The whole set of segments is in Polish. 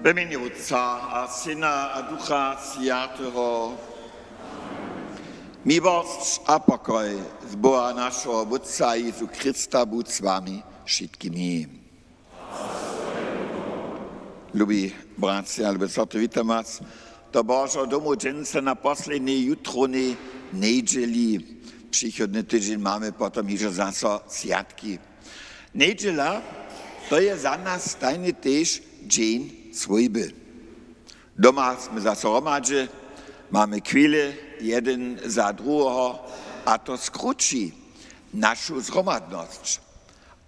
В імені Отця, а Сина, а Духа Святого. Miłość a pokoj z Boha naszego Otca Jezu Chrysta bądź z wami wszystkimi. Lubi bracia, lubi sestry, witam was do Bożego domu dżęce na posledniej jutrnej niedzieli. Przychodny tydzień mamy potem już zase światki. Niedziela to jest za nas tajny też dzień swojby. Doma sme zase romadže, mamy chwilę jeden za drugiego, a to skróci naszą zgromadność,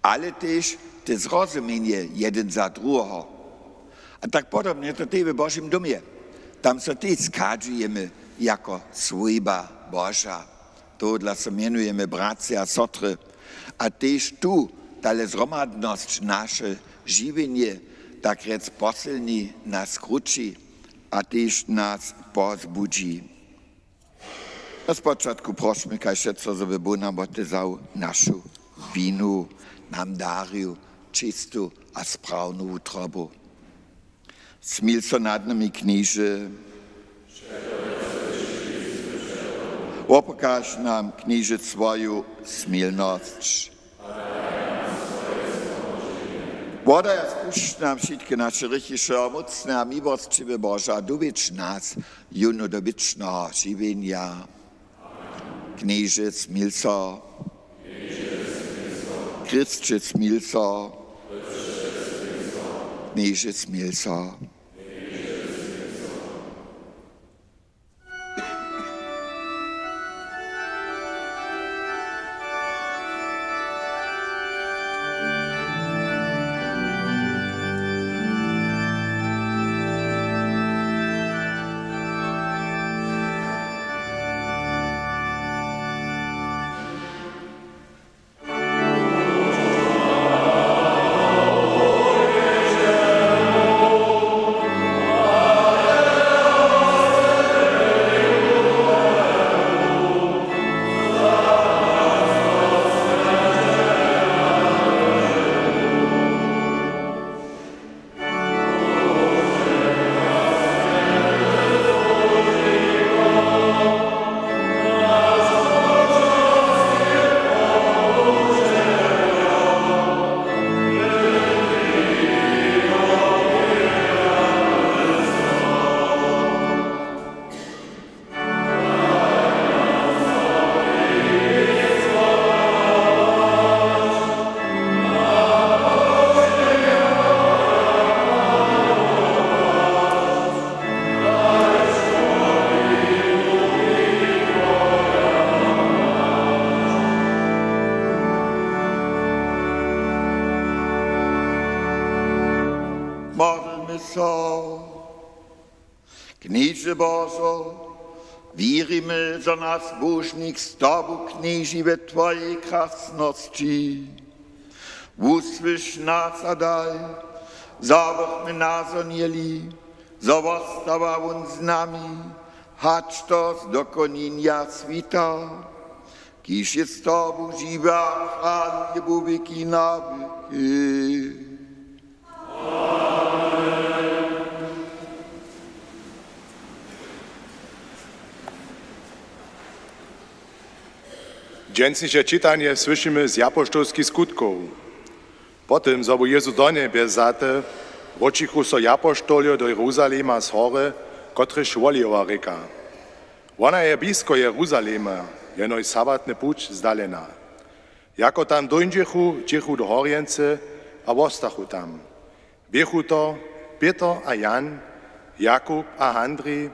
ale też te zrozumienie jeden za drugiego. A tak podobnie to w Bożym domie. Tam się też skadzujemy jako swojba Boża. To dla się mianujemy bracia a sestry. A też tu, ta zgromadność nasze żywienie, tak rec posilni nas skróci, a też nas pozbudzi. Na spočatku prosimy, kaj všetko, żeby Bóg nam otezał naszą winu, nam darił czystą a sprawną utrobu. Smil so nad nami, knieże. Opokaż nam, knieże, swoją smilność. Woda ja spuść nam wszystkie nasze rychy, mocne a miłościwe Boża, dowiedz nas, juno do wiecznego żywienia. Knieże, smil so. Chrystcze, smil so. Knieże, smil so. Knieże Bożo, wierzymy, że nas Bożnik z Tobą knieży we Twojej krasności. Usłysz nas a daj, zabyśmy nas onieli, została on z nami, hacz to z dokonienia świta. Kiż jest z Tobą żywa, chwal Bogu wieki na wieki. Dżęsnicze czytanie słyszymy z apostolskich skutków. Potem, co Jezus do niebie zate, wrócichu so apostolio do Jeruzalema z hory, które szwoliła reka. Ona je blisko Jeruzalema, jenoś sabatny puć zdalena. Jako tam dojdziechu, dziechu do Horience, a wostachu tam. Biechu to Peter a Jan, Jakub a Andrzej,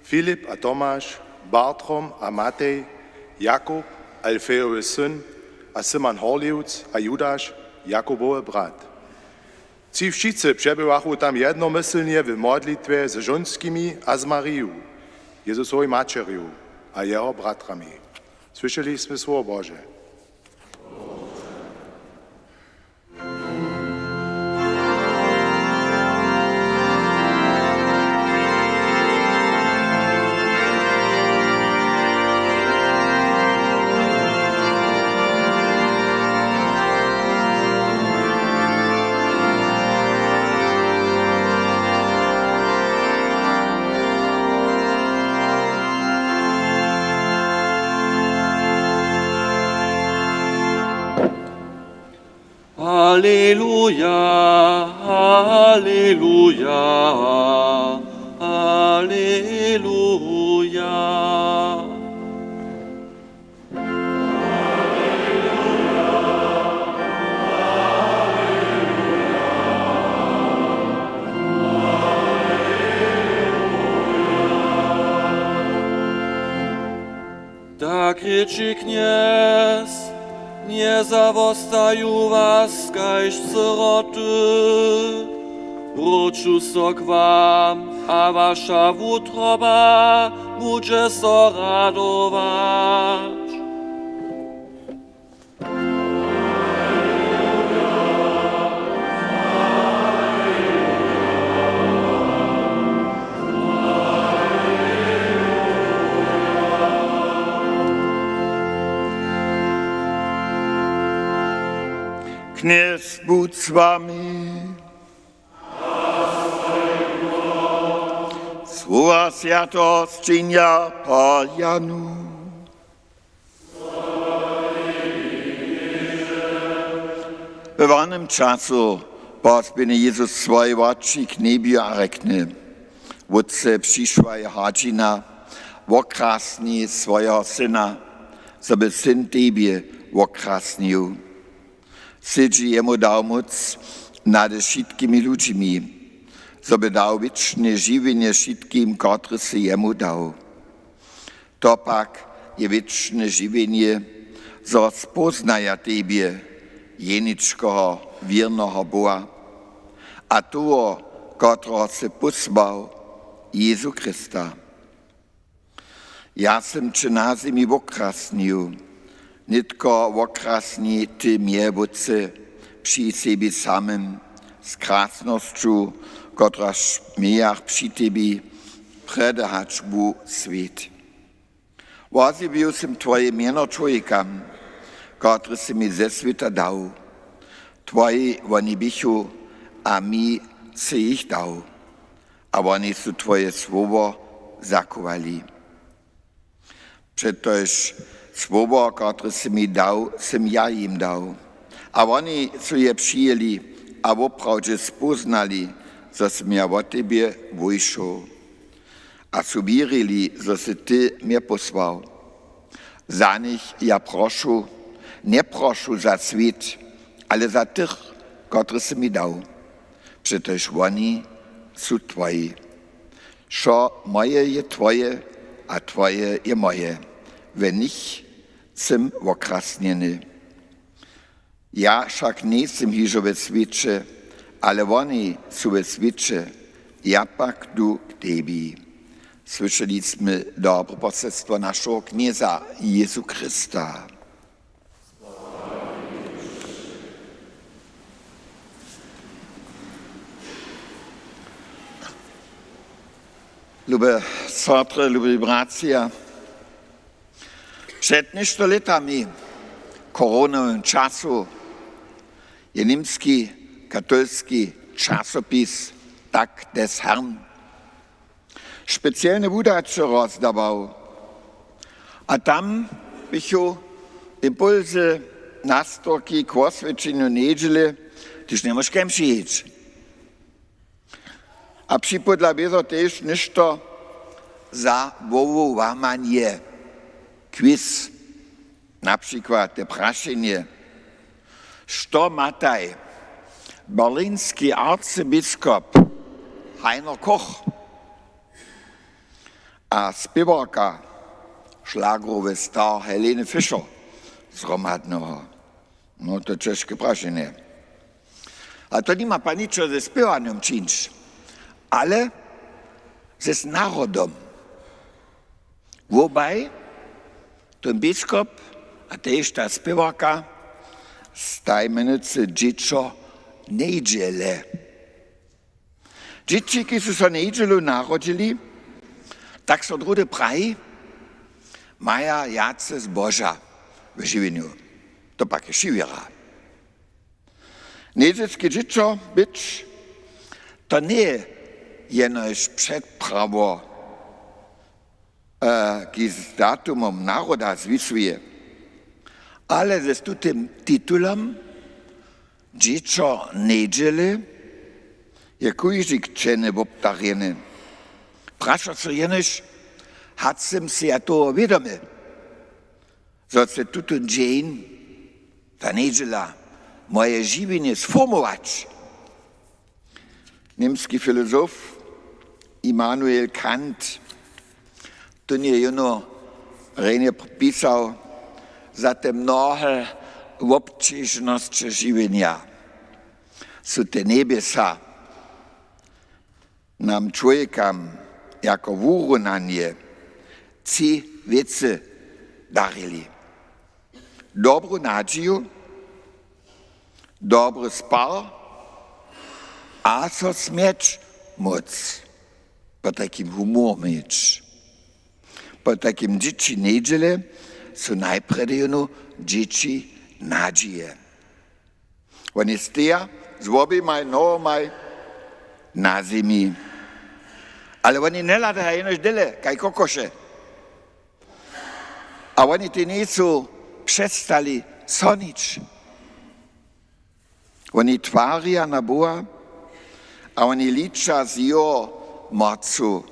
Filip a Tomasz, Bartrom a Matej, Jakub, Alfejowy syn, a Simon Horliwc, a Judasz, Jakubowy brat. Ci wszyscy przebywachu tam jednomyslnie w modlitwie z żonskimi a z Marią, Jezusową Macierią, a jego bratrami. Słyszeliśmy słowo Boże. Halleluja, Halleluja, Halleluja. Tak rieči kniez, nie zawostajú vás kajž siroty, wrócił so k wam, a wasza wutroba bude so radować. Kněz buď s vámi. Słowa światost czynia Pan Janu. W wanym czasu pozbyny Jezus swoje oczy k niebiu a reknie. Wódce przyszła je hadzina, okrasni swojego syna, żeby syn tebie okrasnił. Sydzi jemu dał moc nad wszystkimi ludźmi, żeby dał wieczne żywienie wszystkim, którzy się jemu dał. To pak je wieczne żywienie, co spoznaja tebie, jeniczkoho wiernego Boha, a toho, którego se posłał, Jezu Chrysta. Ja sem cię na zemi okrasnił, nitko okrasni ty mnie, wódce, przy sobie samym, z krasnością, kotraż miach przy tebie predahać bu świat. Wazybił sem twoje miano człowieka, który si mi ze świata dał. Twoje oni bychu, a mi se ich dał, a oni su twoje słowo zakowali. Przetoż słowo, które si mi dał, sem ja im dał. A oni su je przyjęli, a woprawdzie spoznali, że sem ja o tebie wyszł. A su wierili, że si ty mnie posłał. Za nich ja proszę, nie proszę za świat, ale za tych, które si mi dał. Przetoż oni su twoje. Szo moje je twoje, a twoje je moje. Wenn nicht, sem okrasnieny. Ja však nisem hižo ve sviče, ale oni su ve sviče, ja pak du k tebi. Słyszeli jsme dobro poselstwo naszego knieza Jezu Chrysta. Liebe sestre, liebe bracia, przed ništo letami koronowym czasu je niemski katolski czasopis Tak des Herrn specjalne wydacie rozdawał. A tam bychu impulsy, nastroki, k oswieczeniu niedzieli, tyż nie możesz kem przyjść. A przypodla biezo też ništo za wołowamanie, quiz, na przykład te praszenie, što mataj berlinski arcybiskup Heiner Koch a zpěvarka šlágrové star Helene Fischer z Hromadného. No to české prašenie. A to nima pa ničo ze zpěvaným činč, ale ze s národom. Wobei ten biskup a tež ta zpěvarka stajmenice Dziecko Niedziele. Dzieci, ki su se niedzielu narodili, tak so drude praji, maja jace zboža v življenju. To pak je šivjera. Niedzielski dziecko być, to nie jenož przedprawo, ki z datumom naroda zwisuje, ale ze tym tytułem Dziecko niedziele je kujzik czene w obdarjene. Prasza co jenoś, hat sem se ja to wiadome. So se tutun dzień, ta niedziela, moje żywienie sformować. Niemski filozof Immanuel Kant to nie juno rejnie pisał za te mnohe obczyżności żywienia. Są te niebesa nam człowiekam jako wyrównanie ci wiece darili. Dobrą nadzieję, dobry spal, a co śmieć moc. Po takim humor mieć. Po takim dzieci niedziele są najpierw dzieci nadzieje. Oni stoją, zrobi maj, no maj, na zemi. Ale oni nie latają jenoś dyle, kaj kokosze. A oni ty nie są przestali sonić. Oni twarja na Boha, a oni licza z jeho mocu.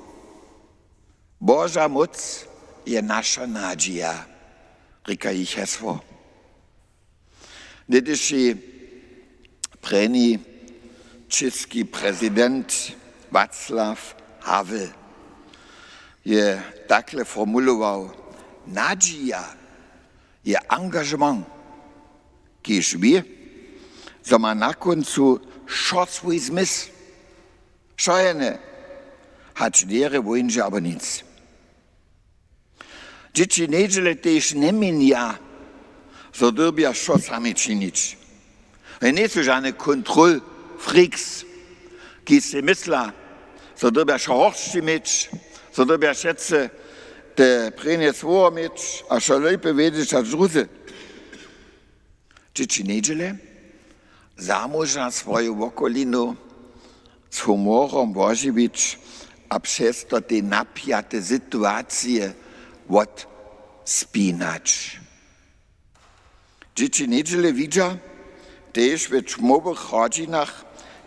Boža moc je nasza nadzieja, reka ich hesło. Niedyszy preni czeski prezydent Václav Havel je takle formulował: nadzieja je angażement, kiż wie, so ma na końcu scho swój zmysł. Scheuerne hat Lehre wollen aber nichts. Dzieci niedziele też nie mienia, so dorbia scho sami czynić. Nie są żadne kontrolfreaks, ki se mysla, so dorbia scho horszczy mieć, so dorbia schätze te prenie słowo mieć, a scho lepiej wiedzieć als druzy. Dzieci niedziele zamożna swoją okolinu z humorem wożywić, a przez to te napiate sytuacje odspinać. Dzieci niedziele widzą też w czmowych godzinach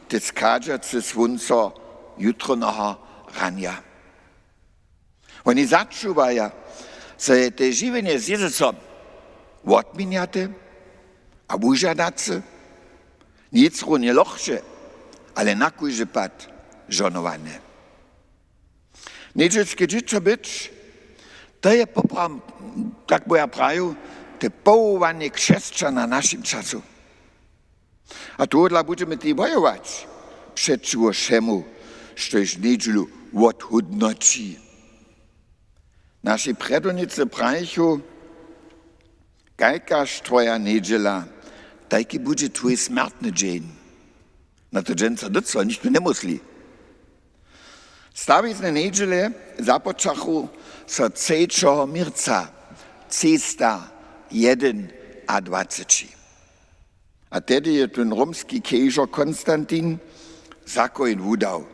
tyskadżacy słońca jutronego rania. Oni zaczuwają, że te żywienie z Jezusem odminiate, a wużadacy nic nie lochsze, ale na kujże pad żonowane. Niedzielskie dziecko być, to je popram, tak bo ja praju, te połowanie chrześcijan na naszym czasu. A tu dla będziemy ty wojować przeciwko czemu, szczoś niedzielu odhudnoci. Nasi predonicy prają, kajkaż twoja niedziela, taki będzie twój smertny dzień. Na to dżęca dyco, nikt tu nie musli. Stawizne niedziele započachu so 3. marca, cesta 1 a 20. A tedy je ten romski kejžor Konstantin zakojn wudał.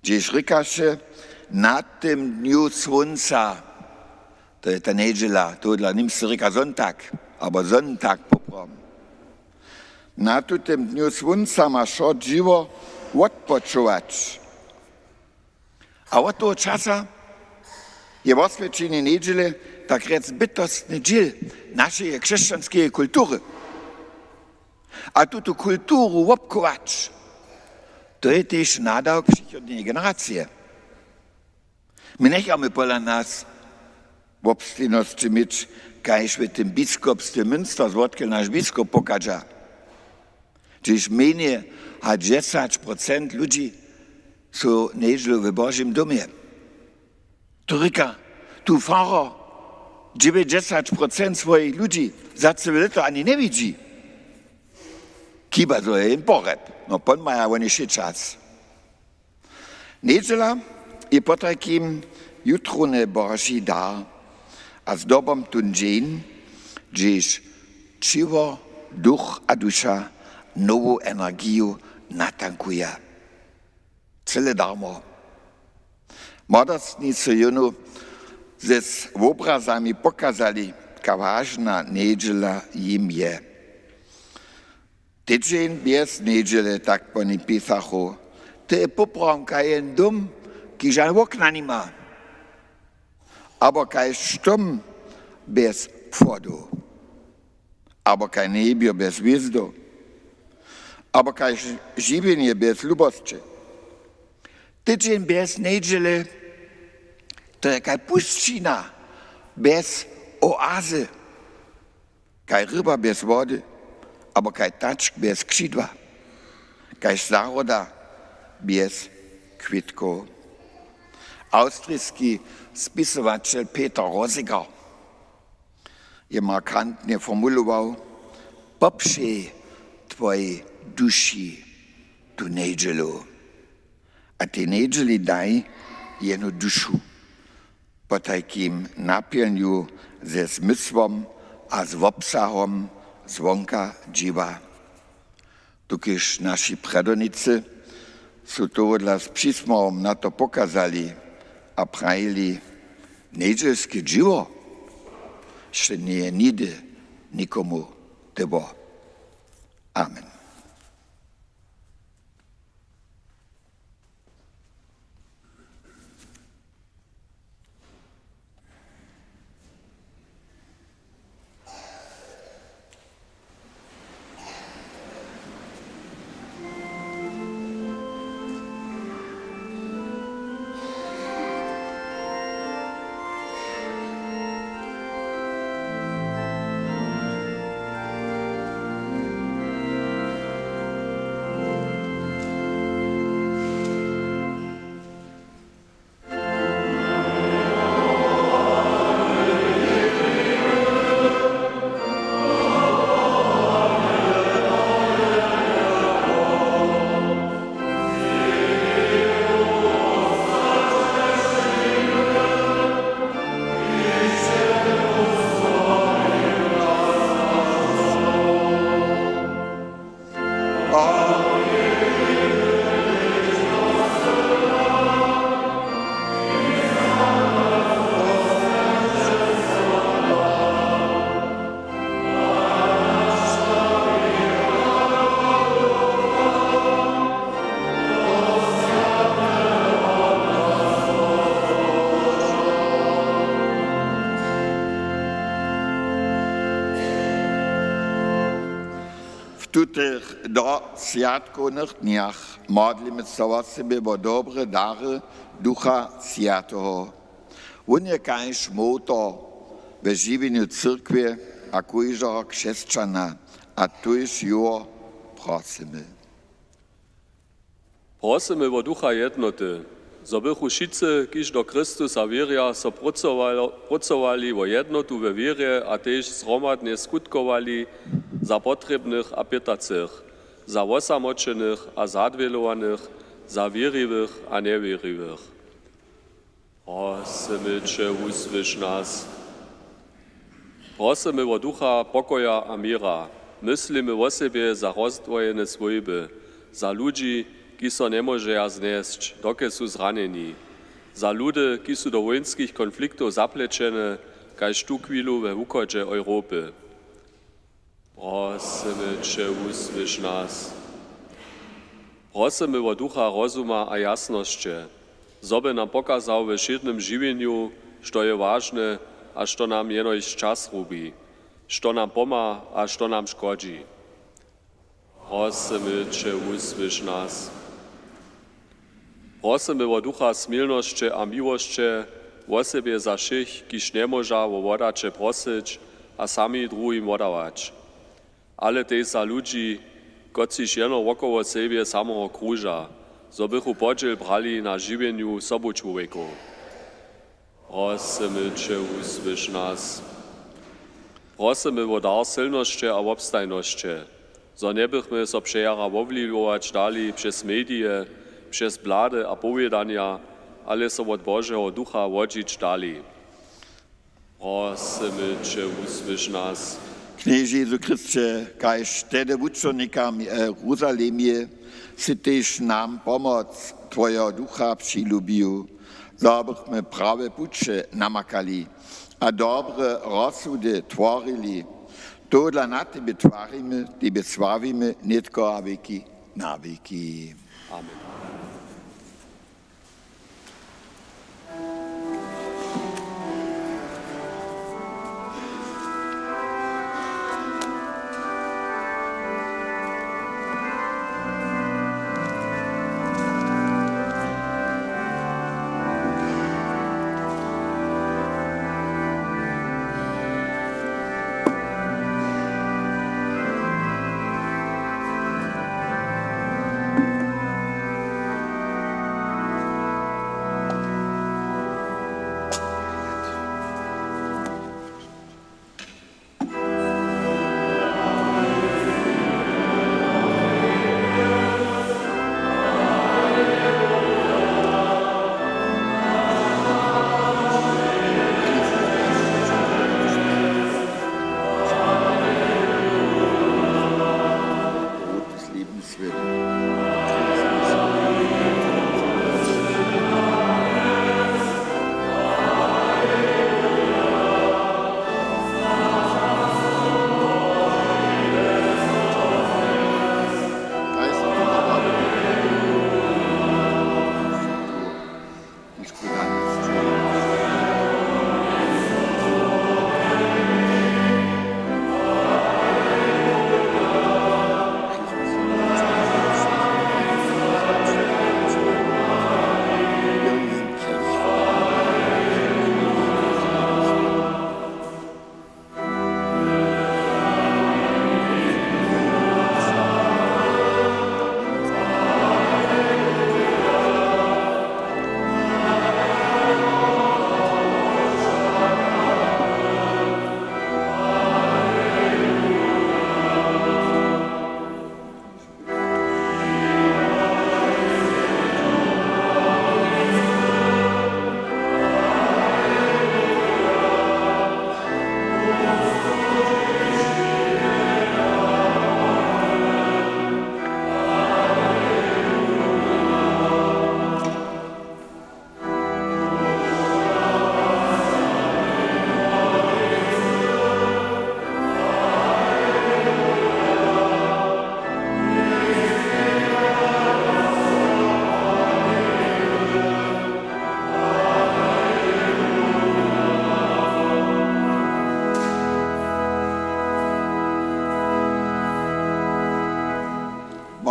Gdzieś rykaše, na tym dniu słońca, to jest ta niedziela, to dla nimscy ryka Sonntag, aber Sonntag poprom. Na tym dniu słońca ma szo dziwo odpoczować. A od toho časa je v osvečení niedziele tak rec bytostny dziel naszej chrześcijańskiej kultury. A tuto kulturu obkować, to jest też nadałk przychodniej generacji. My nie chcemy pola nas w obstojności mieć, kajż w tym biskupstwie Münster, zwodkiel nasz biskup pokaża. Czyż mniej a 10% ludzi są niedzielu w Bożym domie. Turyka, tu Pfarrer 90% swoich ludzi za całe lata ani nie widzi. Kiba to jest poreb, no pon maja oni się czas. Niedziela je po takim jutrone Boży dar, a z dobą ten dzień, gdzieś ciło, duch a dusza nową energię natankuje. Cele darmo. Młodostnicy junu ze obrazami pokazali, jaka ważna niedziela im je. Tydzień bez niedziele, tak pani pisacho. Ty poprom kein dum, kiż an okna nie ma. Aber kein Sturm bez pfodu. Aber kein Nebel bez wisdo. Aber kein żywienie bez lubości. Tydzień bez niedziele, to jest kein puszczyna bez oazy. Kein ryba bez wody, aber kein taczk bez krzydła. Kein zaroda bez kwitko. Austrijski spisovatel Peter Rosiger je markantnie formulował: poprzej twojej duši tu niedzielu, a ty niedzieli daj jenu dušu, po takim napełniu ze zmysłom a z obsahom zvonka dziwa. Tukiż nasi predonicy su to dla z pismom na to pokazali a prajili: niedzielskie dziwo jeszcze nie je nigdy nikomu tybo. Amen. Tutych do światkowych dniach modlimy za siebie o dobre dary Ducha Świętego. On jest każ motor w żywieniu cyrkwi a każdego chrześcijana, a tuż jo prosimy. Prosimy o Ducha jednoty, zo bychu wszyscy, kiż do Chrystusa wieria, so pracowali o jednotu we wierze, a też zromadnie skutkowali za potrzebnych a pytacych, za osamoczonych a zadwielowanych, za wierliwych a niewierliwych. Prosimy Cię, usłysz nas. Prosimy o Ducha pokoja a mira. Myslimy o sobie za rozdwojene swojby, za ludzi, ki so nie możeja znieść, dokie su zraneni, za ludy, ki su do wojenskich konfliktów zapleczene, kaž tu chwilu we wukodzie Europy. Prosimy Cię, usłysz nas. Prosimy o Ducha rozuma a jasności, zoby nam pokazał we wszednym żywieniu, što je ważne, a što nam jenoś czas rubi, što nam poma, a što nam szkodzi. Prosimy Cię, usłysz nas. Prosimy o Ducha smilności a miłości, o sobie za všich, kiż nie moża o wodacze prosić, a sami drugim wodawać. Ale też za ludzi, kociż jeno wokoło siebie samego kruża, zo bychu podziel brali na żywieniu sobu człowieku. Prosimy Cię, usłysz nas. Prosimy o dar silności a obstajności, zo nie bychmy so przejara wowliwować dali przez medie, przez blady a powiedania, ale so od Bożego Ducha wodzić dali. Prosimy Cię, usłysz nas. Knieże Jezu Chryste, kaž tedy wučernikam Jeruzalemie, si tež nam pomoc Twoja Ducha přilubił, zabychmy prawe pucze namakali, a dobre rozsudy tworili, To dla na Tebe Tebe slavíme, netko a veky na veky. Amen.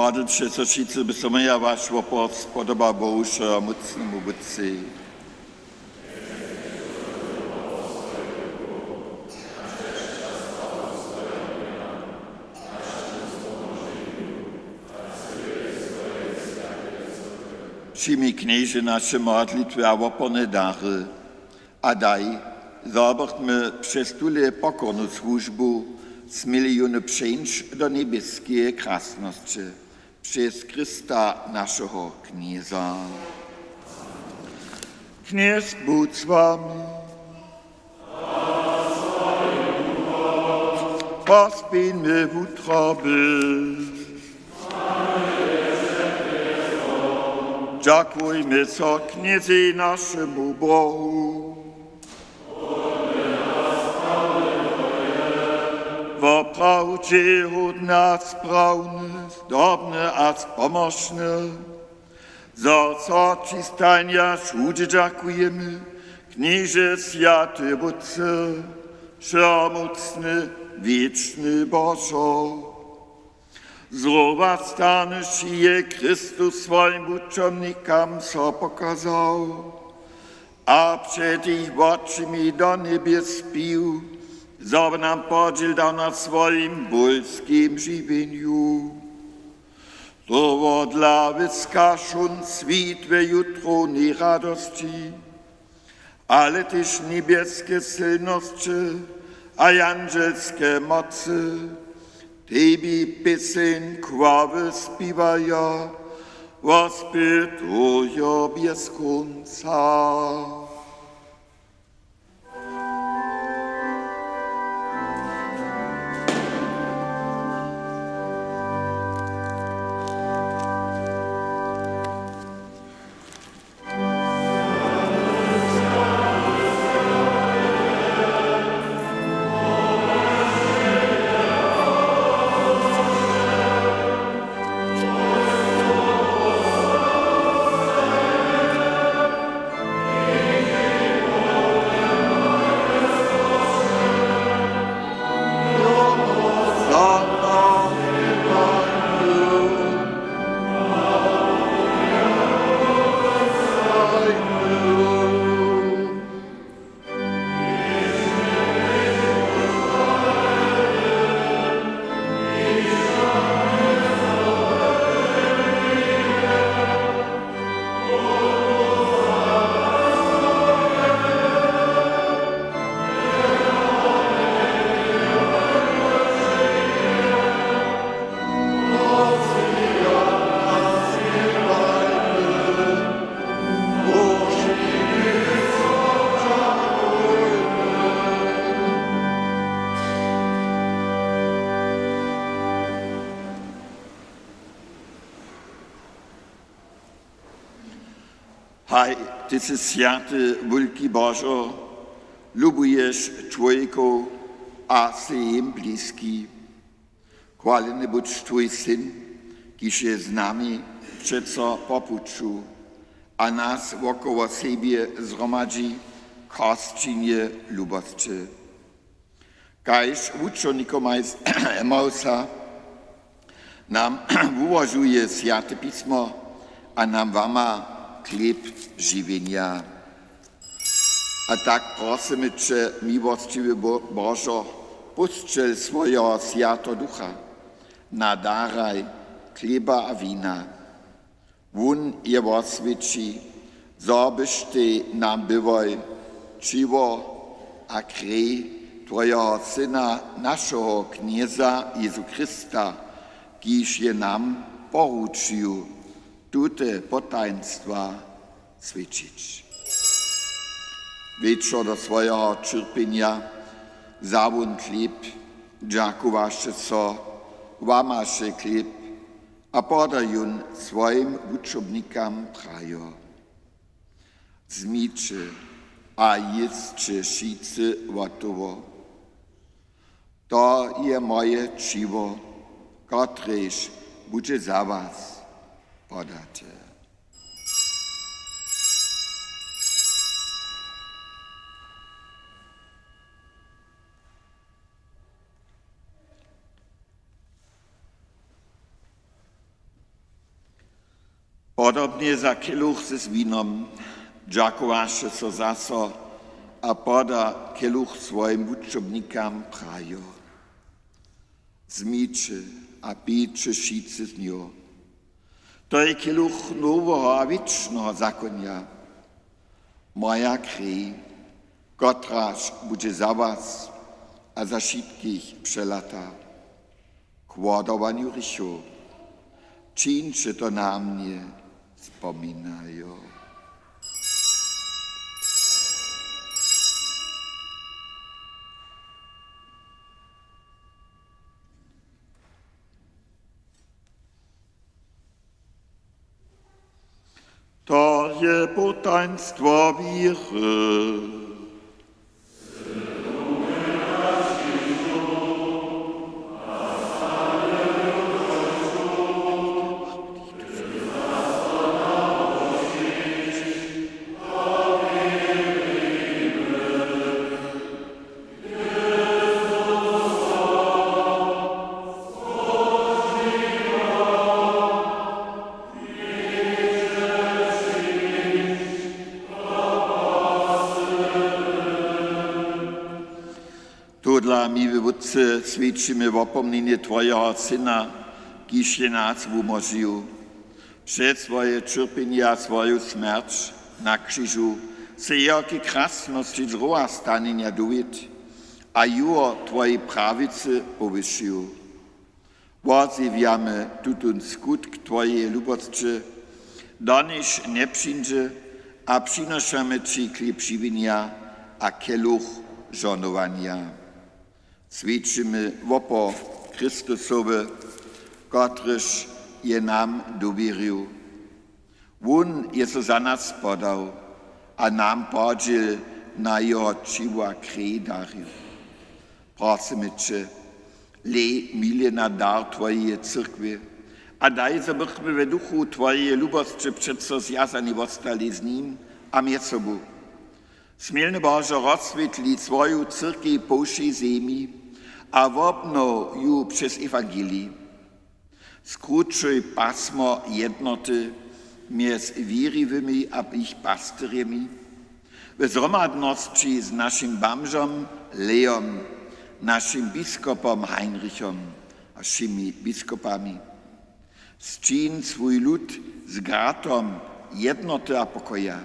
Modlitše se všichni, by se moja vašho podoba Bohuša a mocnému Otci. Přijmi kněže naše modlitwy a oporné dary a daj, zobrtmy przez tule pokorną służbu z miliony przyjść do niebieskiej krasności przez Chrysta naszego Knieza. Kniez bądź z wami. Pospijmy w utroby. Dziękujmy co Kniezy naszemu Bohu. W prawdzie od nas prawny, zdobny a pomocny. Za co Ci stania wszędzie dziękujemy, Knieże Święty Otcze, wszechmocny, wieczny Boże. Złowastanysz je Chrystus swoim uczomnikom so pokazał, a przed ich oczymi do niebies spił, żeby nam podziel dał na swoim bólskim żywieniu. To dla wyskaszun świtłe jutro nie radości, ale też niebieskie silności, a angielskie mocy. Tebi pieseň chwały śpiewają, rozpytują bez końca. Haj, ty si sviaty, veľký Božo, ľubuješ človekov a si im blízky. Chválený buď tvoj syn, kýž je s nami všetko popuču a nás okolo sebe zhromadí kostčinie ľubosť. Kajž učeníkom aj z Emausa nám uvažuje Sväté písmo a nám vama chlieb živenia. A tak prosimy Cię, miłościwy Bożo, puszczel swojego Świętego Ducha, nadaraj chleba a wina. Wun je oswieci, zobyś Ty nam bywaj, czywo a krej Twojego Syna, naszego Knieza Jezu Chrysta, kiż je nam poruczył, tute potajemstwa świecić. Wieczór do swojego cierpienia, zawun chleb, dziakowasze so, łamasze chleb, a podajun swoim uczobnikom prajo. Zmicze, a jedzcie šice gotovo. To je moje čivo, kotrež bude za vás podate. Podobnie za kieluch z winom, dziakowaše so zaso a poda kieluch swoim uczobnikom prajo. Zmiče a píče šice z njo. To je kieluch nového a věčného zakonia. Moja krij, kotraž bude za vás a za všetkých přelata. K vodovaniu rychov. Čínče to na mě vzpomínajo. To je potajemstvo víry. Tudla mi wywódcy świadczymy w opomnienie Twojego Syna, kiż je nas umożlił. Przed swoje cierpienie a swoją śmierć na krzyżu se jakie krasności droga stanienia dowiedz, a juo Twojej prawicy powyższył. Wozywiamy tutun skutk Twojej lubości, doniż nie przyjdzie, a przynoszamy Ci chleb żywienia a kieluch żonowania. Świadczymy wopo Chrystusowe, kotryż je nam dowierzył. On je so za nas podał, a nam podziel na jeho čiwa krej darił. Prosimy Cię, lej milje na dar Twojej cyrkwy, a daj, zabychmy we duchu Twojej lubości przeco zjazani ostali z nim, a między sobą. Smielny Boże, rozswietli swoją cyrkę po wszej ziemi, a wobno ju przez Ewangelii. Skrócuj pasmo jednoty między wierzywymi a ich pastyriemi, w zgromadności z naszym bamżom Leom, naszym biskupom Heinrichom a szymi biskupami. Zczyn swój lud z gratom jednoty a pokoja.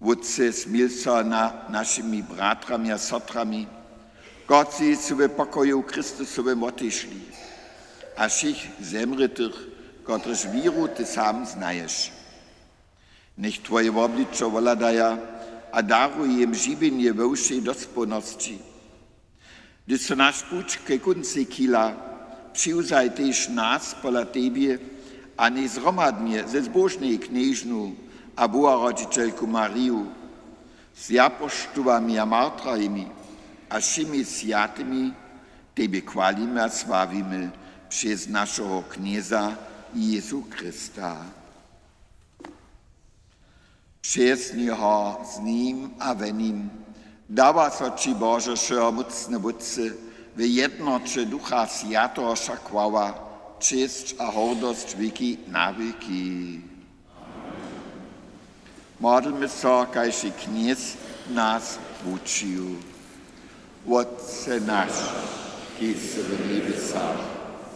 Wódce smilca na naszymi bratrami a sotrami, Gott sobie pokoju Chrystusowym odeszli, a všich zemrytych, kotryż wiru Ty sam znajesz. Niech Twoje obliczo woladaja, a daruj im żywienie we wszej dospołności. Gdy so nasz puć ke kunci kila, přiuzaj też nas pola Tebie, a nie zgromadnie ze zbożnej knieżnu, a Boha rodzicielku Mariu, z apoštolami a martrami a všemi sviatymi Tebe chwalimy a sławimy przez naszego knieza Jezu Chrysta. Przez Niego, z Nim a we Nim dawa so Ci Boże wszechmocne wódcy w jednocie Ducha Świętego chwała, cześć a hordość wieki na wieki. Modlmy się, kajże kniez nas uczył. Otcze nasz, któryś w niebiesach,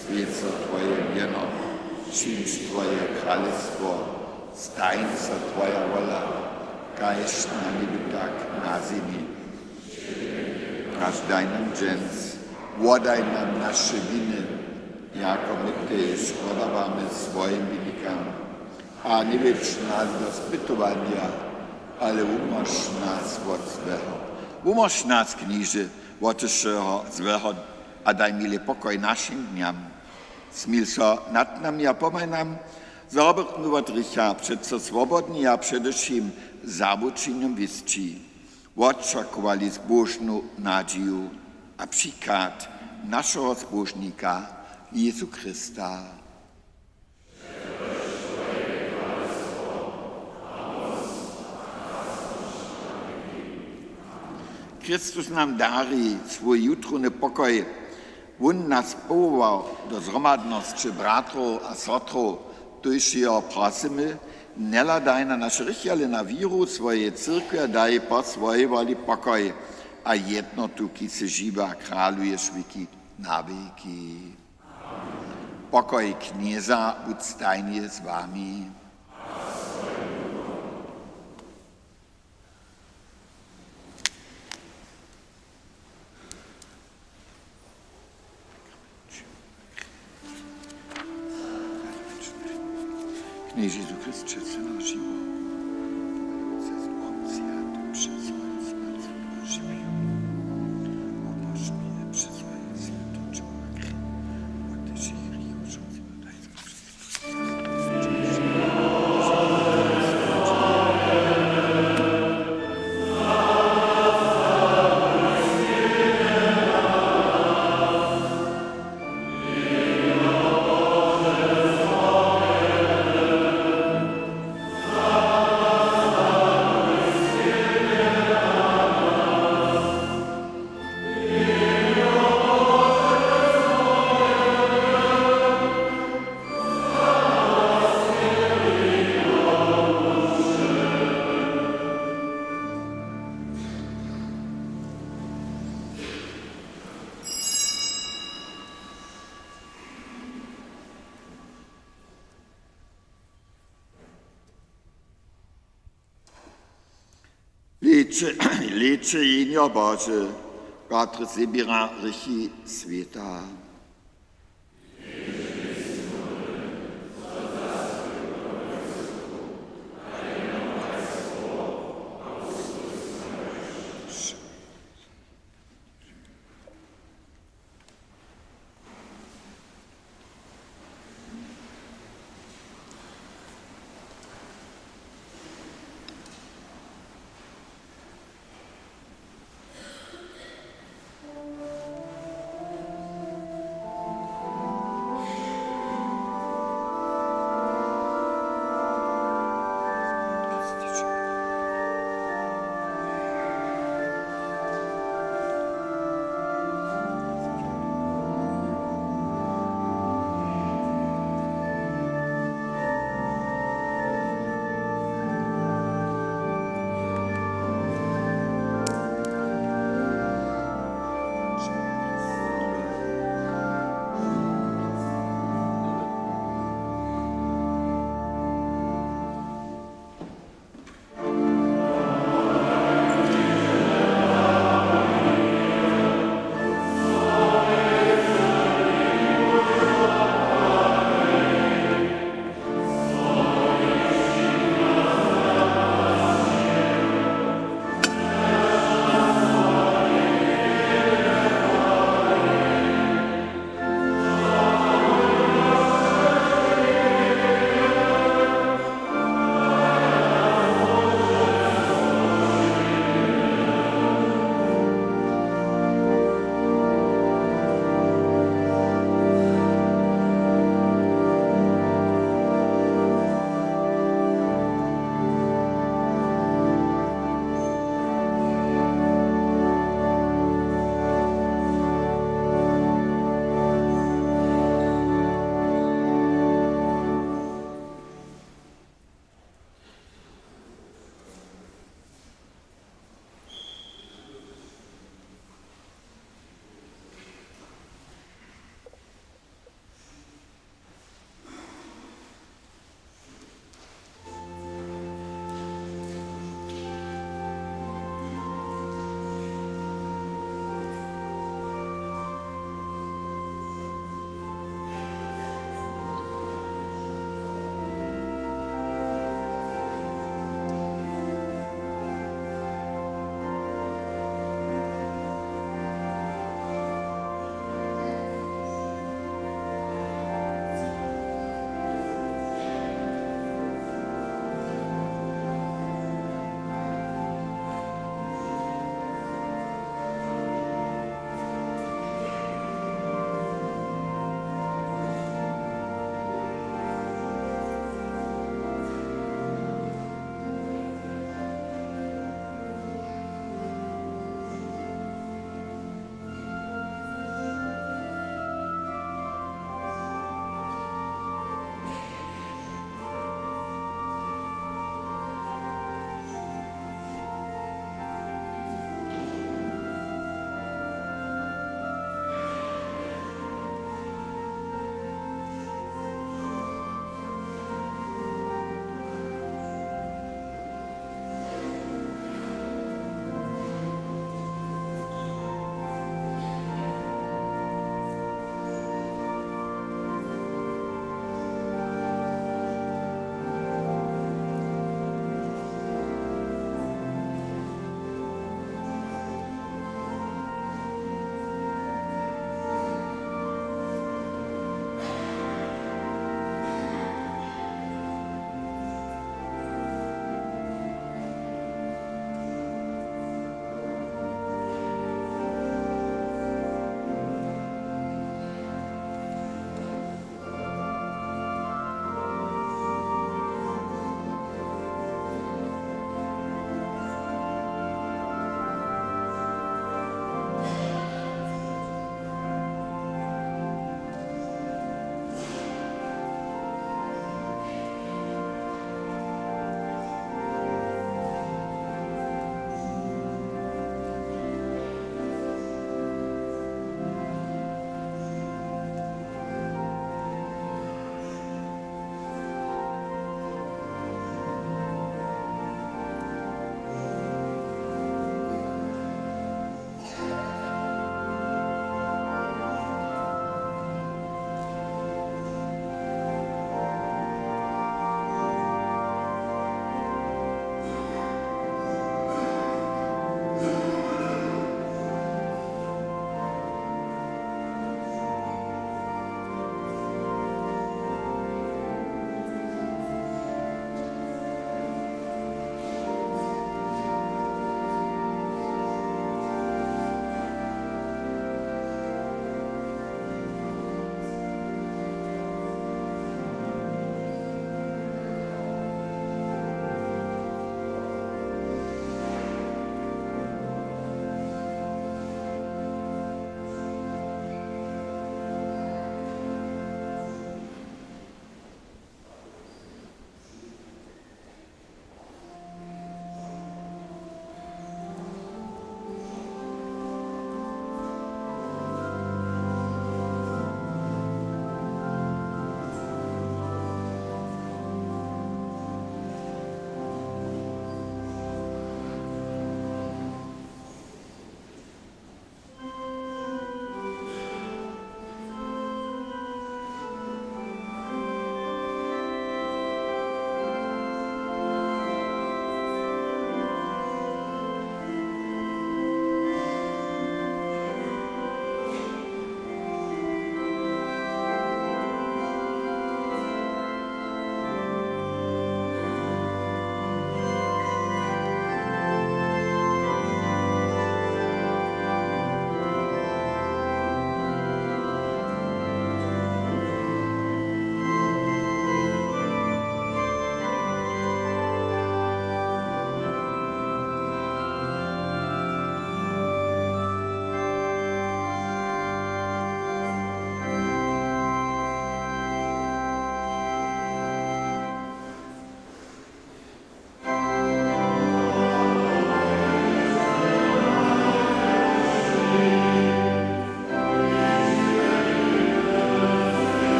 święć się Twoje imię, przyjdź Twoje królestwo, stań się Twoja wola, kajż na niebie tak na ziemi. Każ daj nam dziś, wodaj nam nasze winy, jako my też oddawane swoim winnikom. A nie wiedz nas do spytowania, ale umoż nas od złego. Umoż nas, knieże, od tego złego, a daj mile pokoj naszym dniom. Smil się nad nami a pomaj nam, zabyśmy od grzechu przeco swobodni, a przede wszystkim zabuczyniom wisci. Oczekowali zbożną nadzieję a przykład naszego zbożnika Jezu Chrysta. Chrystus nam darí svůj jutrunny pokoj. On nás povolal do zhromadnosti bratrov a sotrov, tož jeho prosimy, neladaj na naše rychy, ale na víru svoje církve a daj po svojej voli pokoj a jednotu, ki se živa a králuješ věky na věky. Pokoj knieza buď stajnie s vámi. Knieže Jezu Kristče, celá živo, se s Bohem světem před svoje smrt oživí. Opož mě před svoje světo člověk, od těžích hříchů, čo si dodaj Liče jinjo Bože, katr zebira rychy světa.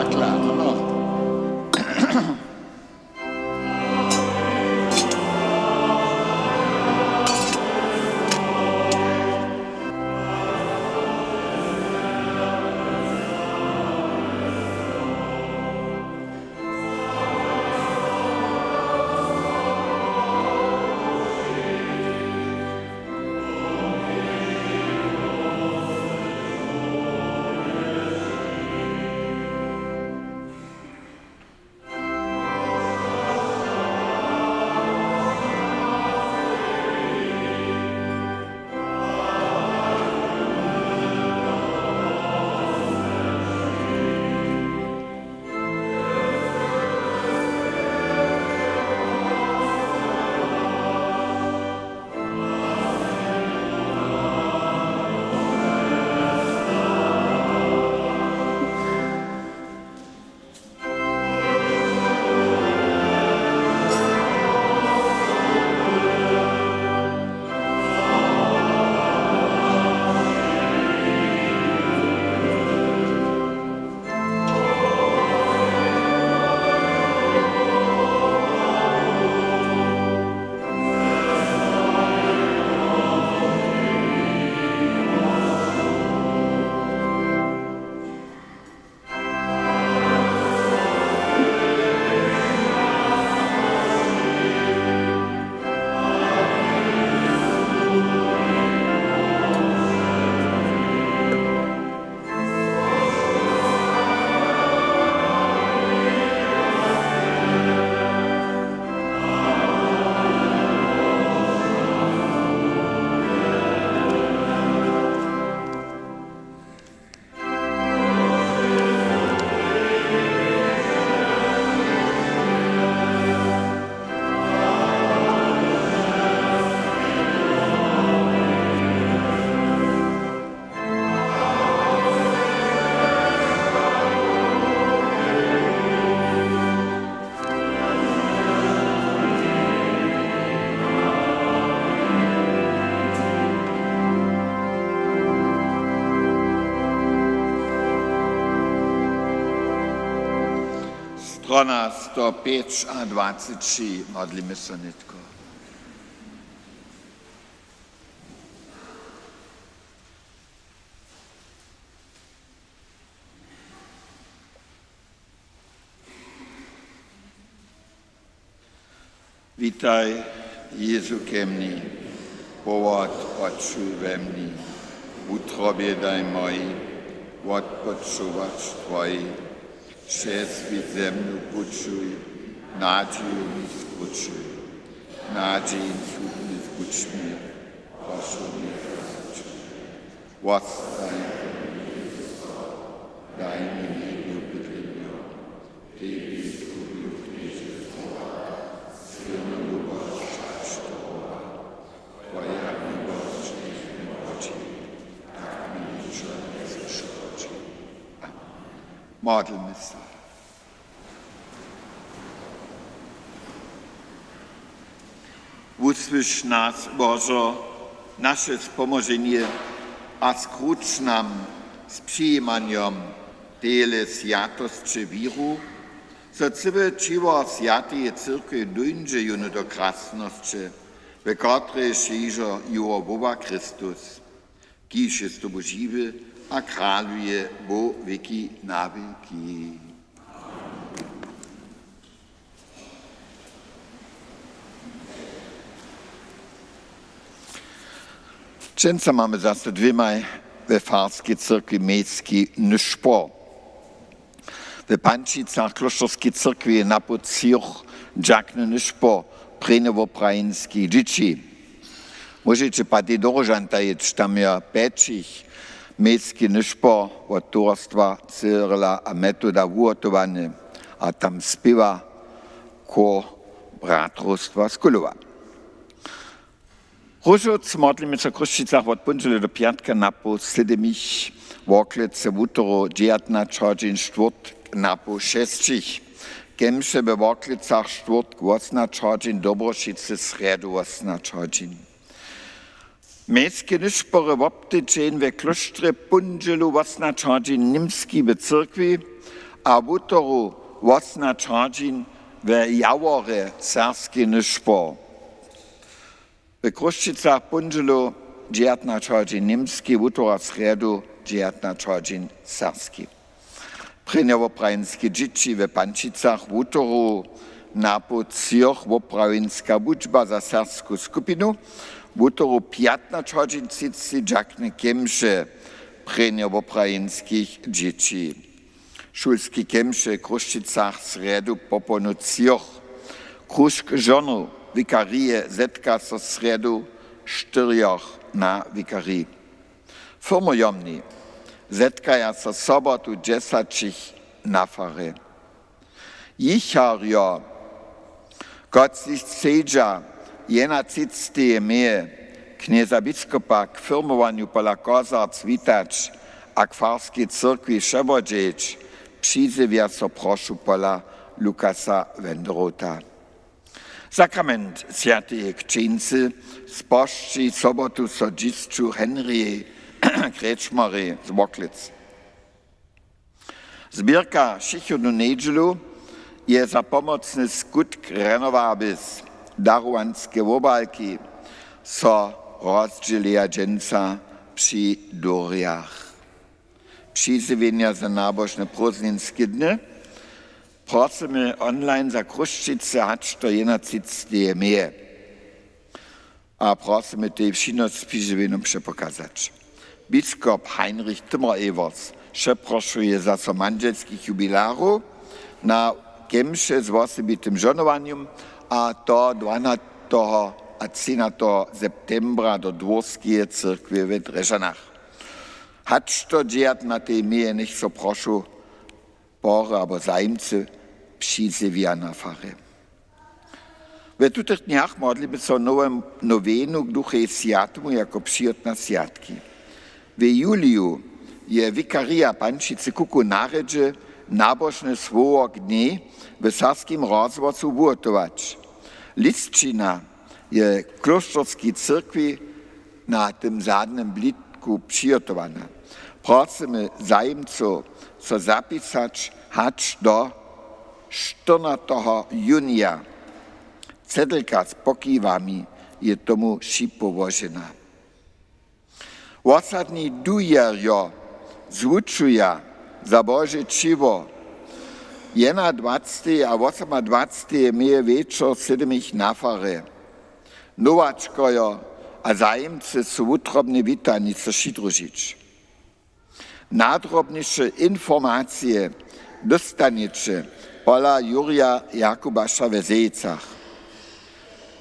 klar. No. Strana 105 a 23, modlíme sa netko. Witaj, Jezu kemni, povod Otcu ve mni, v utrobie daj moji, odpočúvač Tvoji, šestvi zemlju pučuj, nađiju mi skučuj, nađi im sudni skuč mir, prošu mi prosačuj. Востай, дай мне любовь, Тебе любовь книжи Твоя, Сына любовь шачтова, Твоя любовь чих не очи, так ми ничего не зашочи. Modlíme sa. Usłysz nas, Bożo, nasze wspomożenie, a skróć nam z przyjmaniem tyle światostrzy wiru, co Ciebie ciło świętej cyrkwi dąży do krasności, w której sieje Jehowa Chrystus, kiż jest to żywy, a kraluje bo wieki na wieki. Często mamy zase dwymaj we farskiej cyrkwi miejskiej niszpo. W Pančicach kloštorskiej cyrkwi na Pocioch dżakny niszpo prenowo-ukraińskiej dzieci. Możecie pady dorożantajeć tam ja peczich miejski niszpo od Torstwa Cyrila a Metoda ugotowane, a tam śpiewa ko bratrostwa z Kulowa. Różoc modlimy się w Kruszczycach od poniedziałku do piątka na po 7 woklece w utoro 19 czwort na po 6. Kemsze we woklecach czwort 18 Dobroszyce sredu 18. Miejskie niszpory w obtyczeń we klosztrze poniedziałku 18 Nimski w cyrkwi, a w utoru wasna czardzin we jawore serskie nyszpo. W Kruszczycach punżelo 19 czardzin niemski, w utora sredu 19 czardzin serski. Prynjowo-prajenski dzieci w Pančicach w utoru napocjoch woprawinska wuczba za sersku skupinu, w utoru 15 czardzin cicy dżakne kemsze prynjowo-prajenskich dzieci. Szulski kemsze w Kruszczycach sredu poponucjoch. Kruszk żonu wikarie zetka so sredu štyrjoch na wikarii. Firmojomni zetkaja so sobotu 10 na fare. Jicharjo, kot sich cedza jena citsteje meje, knjeza biskupa k firmowaniu pola kozarc witać, a k farskiej cyrkwi Ševodžić přizivja so prošu pola Lukasa Wenderota. Sakrament Świętej Księcy sposzczy sobotu sodzistczu Henry Kreczmary z Woklic. Zbierka Šichonu Nedželu je za pomocny skutk renovabis daruanskie wobalki so rozdzielija dżęca przy Doriach. Przyzywienia za nabożne prozninskie dny prosimy online za Kruszczyce, hać to jena citsteje meje. A prosimy tej wszinoc spiżywienom przepokazać. Biskup Heinrich Timmer-Evers przeproszuje za so manželskich jubilarów na kemsze z osobitym żonowaniu, a to 12 a 13 septembra do dworskie cyrkwie w Dreżanach. Hać to dziejat na tej meje, niech so proszu pore albo zajmcy přizivja na fare. W tutych dniach modlimy so nowenu k Duchu Świętemu jako przyjotna światki. W juliu je wikaria Pančice Kuku naredže nabožne svojok dni w sarskim rozwocu wuotować. Listčina je kloštorskiej cyrkwi na tym zadnym blitku przygotowana. Prosimy zajmców so zapisać hać do 14 junia. Cedelka z pokiwami je tomu šipovožena. Osadni dujerjo zvučuja za Bože čivo. 21. a 28. meje večer sedmih na fare. Novačkojo a zajemce su utrobne vitanice Šidružić. Nadrobniše informacije dostaniče pola Jurija Jakubaša v Zejcach.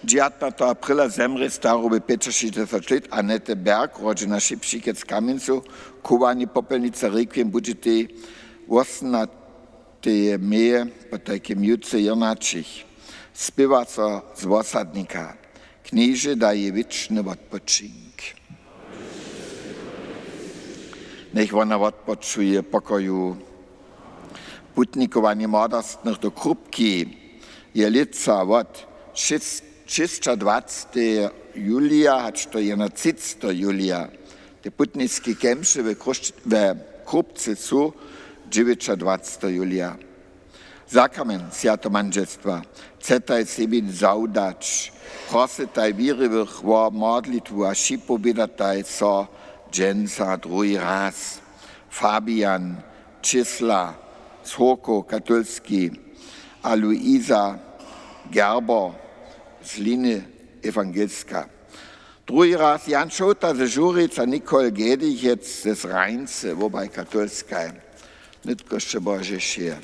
9. aprila zemre staroby 65 let Anette Berg, rodzina Šipšikec Kamencu, kovani popelnice requiem budžete 18. meje po takim jutce Jernačich. Spiewaco z osadnika. Knieże daje wieczny odpoczynk. Niech ona odpoczuje pokoju. Putnikowanie młodostnych do Krupki je lica od 26 julia, aż to je na 30 julia. Te putnickie kemsze w Krupce są 29 julia. Sakrament świętomanżelstwa. Cetaj sobie zaudać. Prosytaj wirywych o modlitwu, a šipowiadataj so dżęca drugi raz. Fabian, Czysla, Słoko Katolski, a Luisa Gerber z Liny Ewangelska. Drugi raz Jan Szota ze Żuric, a Nikol Gedichec z Rajnce, wobaj katolskaj. Nitko še Bože še.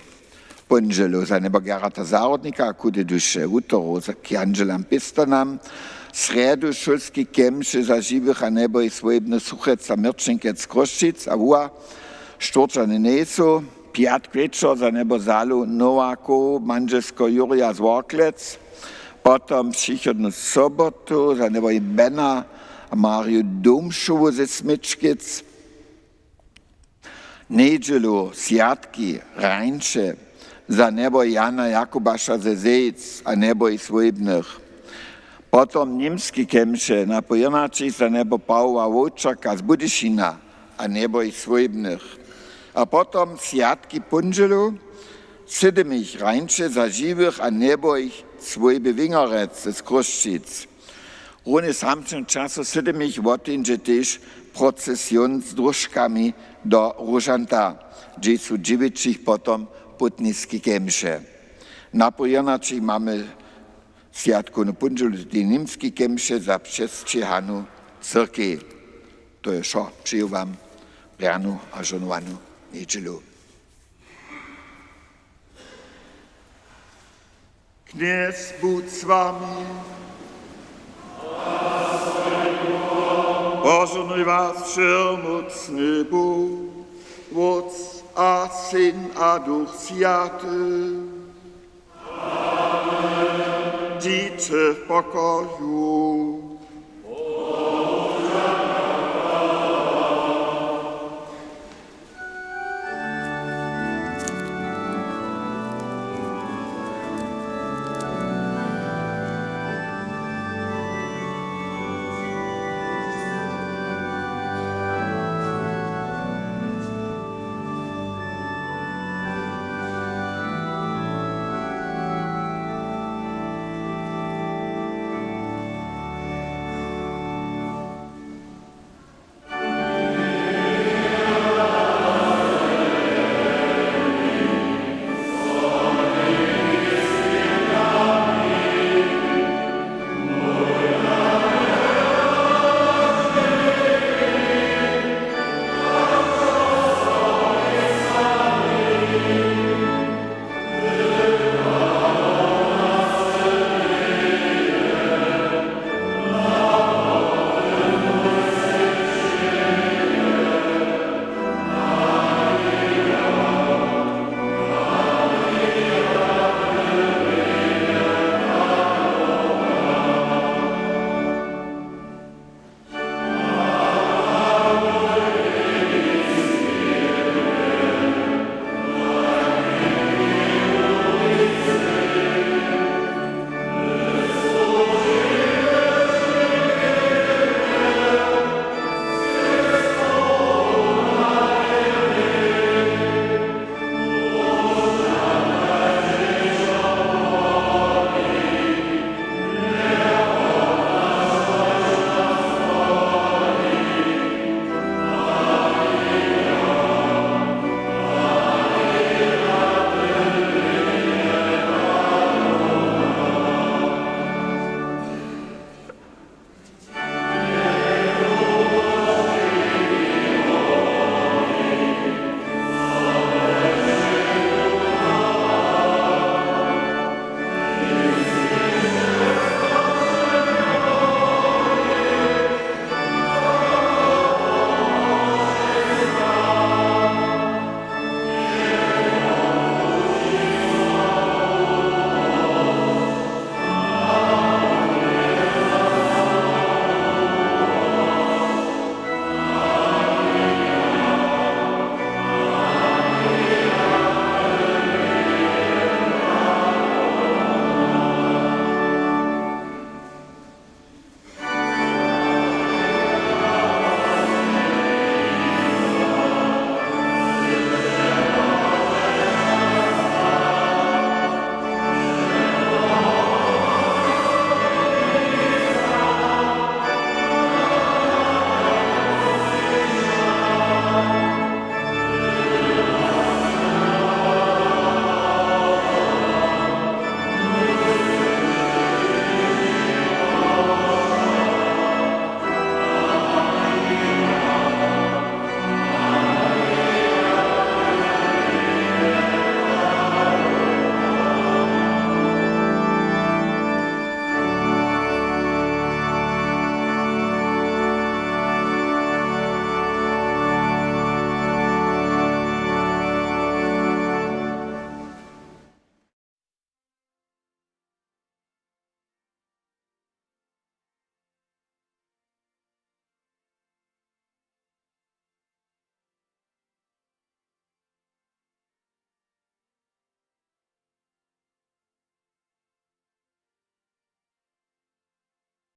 Ponželu za nebo Gerata Zárodnika, kudy duše utoro za Kjanželam Pistonam, sredu šulski kemše za živých a nebo i svojebne suchec a Mirčinkec Kruščic, a vua štorčane nesu, piat kvečer za nebo Zalu Novako, manželsko Jurija z Worklec, potom přichodnu sobotu za nebo i Bena a Mariu Domšovu ze Smičkic, nedželu, sjatki, rajnše, za nebo Jana Jakubaša ze Zejc a nebo i svojebnych. Potom niemski kemše na Pojrnačich za nebo Pavła Wočaka z Budyšina a nebo i svojebnych. A potom sjatki punželu Sitte mich reinče za živih, a neboj svoj bevingarec z Kruščic. Rune samčnom času sitte mich wotinže tež procesjon s družkami do Ružanta, gdzie su dziewiczych potom putniski kemše. Na pojernačích mamy Sviatku na punželu nimski kemše za přesčehanu crkvi. To je šo, přiju vám ranu a žonovanou nedželu. Kněz buď s vámi. Požehnej vás všelmocný Bůh, Otec a Syn a Duch Svatý. Amen. Jděte v pokoju.